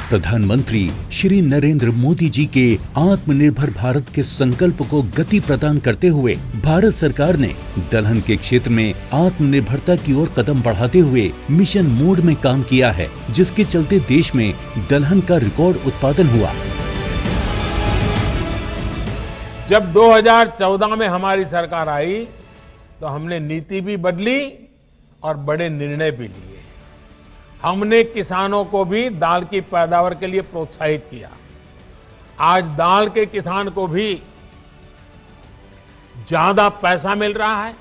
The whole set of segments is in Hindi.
प्रधानमंत्री श्री नरेंद्र मोदी जी के आत्मनिर्भर भारत के संकल्प को गति प्रदान करते हुए भारत सरकार ने दलहन के क्षेत्र में आत्मनिर्भरता की ओर कदम बढ़ाते हुए मिशन मोड में काम किया है, जिसके चलते देश में दलहन का रिकॉर्ड उत्पादन हुआ। जब 2014 में हमारी सरकार आई तो हमने नीति भी बदली और बड़े निर्णय भी लिए। हमने किसानों को भी दाल की पैदावार के लिए प्रोत्साहित किया। आज दाल के किसान को भी ज्यादा पैसा मिल रहा है,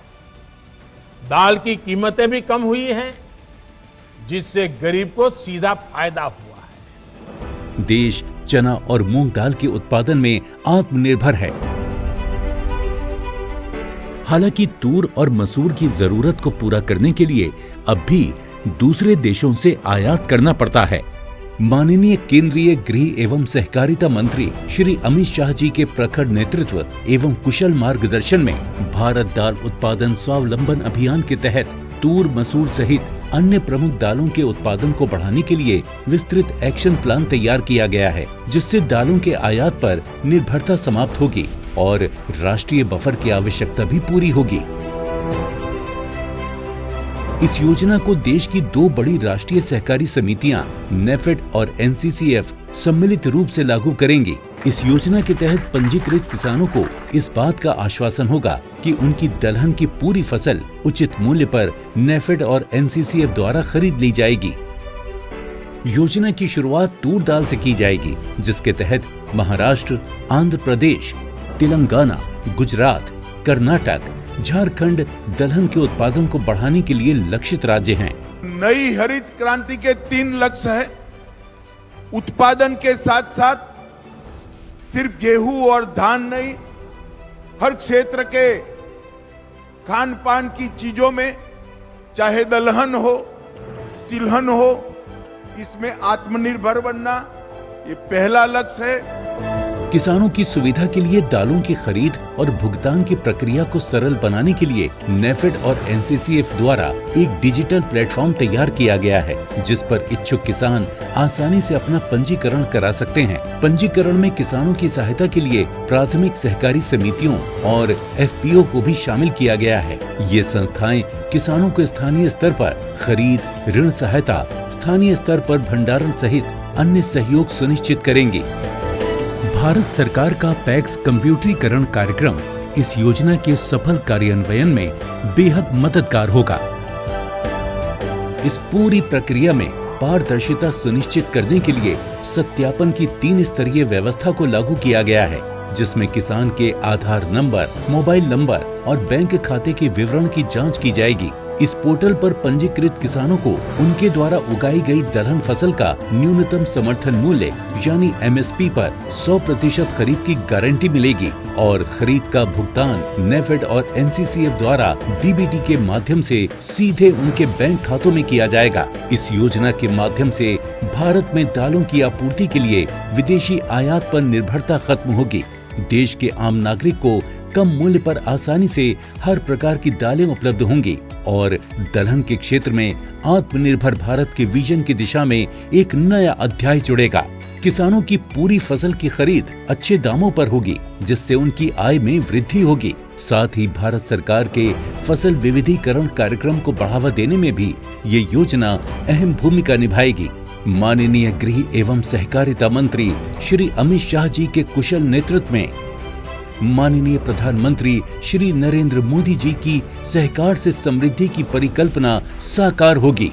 दाल की कीमतें भी कम हुई हैं, जिससे गरीब को सीधा फायदा हुआ है। देश चना और मूंग दाल के उत्पादन में आत्मनिर्भर है। हालांकि तूर और मसूर की जरूरत को पूरा करने के लिए अब भी दूसरे देशों से आयात करना पड़ता है। माननीय केंद्रीय गृह एवं सहकारिता मंत्री श्री अमित शाह जी के प्रखर नेतृत्व एवं कुशल मार्गदर्शन में भारत दाल उत्पादन स्वावलंबन अभियान के तहत तूर, मसूर सहित अन्य प्रमुख दालों के उत्पादन को बढ़ाने के लिए विस्तृत एक्शन प्लान तैयार किया गया है, जिससे दालों के आयात पर निर्भरता समाप्त होगी और राष्ट्रीय बफर की आवश्यकता भी पूरी होगी। इस योजना को देश की दो बड़ी राष्ट्रीय सहकारी समितियां नेफेड और एनसीसीएफ सम्मिलित रूप से लागू करेंगी। इस योजना के तहत पंजीकृत किसानों को इस बात का आश्वासन होगा कि उनकी दलहन की पूरी फसल उचित मूल्य पर नेफेड और एनसीसीएफ द्वारा खरीद ली जाएगी। योजना की शुरुआत तूर दाल से की जाएगी, जिसके तहत महाराष्ट्र, आंध्र प्रदेश, तेलंगाना, गुजरात, कर्नाटक, झारखंड दलहन के उत्पादन को बढ़ाने के लिए लक्षित राज्य हैं। नई हरित क्रांति के 3 लक्ष्य है। उत्पादन के साथ साथ सिर्फ गेहूं और धान नहीं, हर क्षेत्र के खान पान की चीजों में, चाहे दलहन हो, तिलहन हो, इसमें आत्मनिर्भर बनना ये पहला लक्ष्य है। किसानों की सुविधा के लिए दालों की खरीद और भुगतान की प्रक्रिया को सरल बनाने के लिए नेफेड और एनसीसीएफ द्वारा एक डिजिटल प्लेटफॉर्म तैयार किया गया है, जिस पर इच्छुक किसान आसानी से अपना पंजीकरण करा सकते हैं। पंजीकरण में किसानों की सहायता के लिए प्राथमिक सहकारी समितियों और एफपीओ को भी शामिल किया गया है। ये संस्थाएं किसानों को स्थानीय स्तर पर खरीद, ऋण सहायता, स्थानीय स्तर पर भंडारण सहित अन्य सहयोग सुनिश्चित करेंगी। भारत सरकार का पैक्स कंप्यूटरीकरण कार्यक्रम इस योजना के सफल कार्यान्वयन में बेहद मददगार होगा। इस पूरी प्रक्रिया में पारदर्शिता सुनिश्चित करने के लिए सत्यापन की 3 स्तरीय व्यवस्था को लागू किया गया है, जिसमें किसान के आधार नंबर, मोबाइल नंबर और बैंक खाते के विवरण की जांच की जाएगी। इस पोर्टल पर पंजीकृत किसानों को उनके द्वारा उगाई गई दलहन फसल का न्यूनतम समर्थन मूल्य यानी एमएसपी पर 100% खरीद की गारंटी मिलेगी और खरीद का भुगतान नेफेड और एनसीसीएफ द्वारा डीबीटी के माध्यम से सीधे उनके बैंक खातों में किया जाएगा। इस योजना के माध्यम से भारत में दालों की आपूर्ति के लिए विदेशी आयात पर निर्भरता खत्म होगी। देश के आम नागरिक को कम मूल्य पर आसानी से हर प्रकार की दालें उपलब्ध होंगी और दलहन के क्षेत्र में आत्मनिर्भर भारत के विजन की दिशा में एक नया अध्याय जुड़ेगा। किसानों की पूरी फसल की खरीद अच्छे दामों पर होगी, जिससे उनकी आय में वृद्धि होगी। साथ ही भारत सरकार के फसल विविधीकरण कार्यक्रम को बढ़ावा देने में भी ये योजना अहम भूमिका निभाएगी। माननीय गृह एवं सहकारिता मंत्री श्री अमित शाह जी के कुशल नेतृत्व में माननीय प्रधानमंत्री श्री नरेंद्र मोदी जी की सहकार से समृद्धि की परिकल्पना साकार होगी।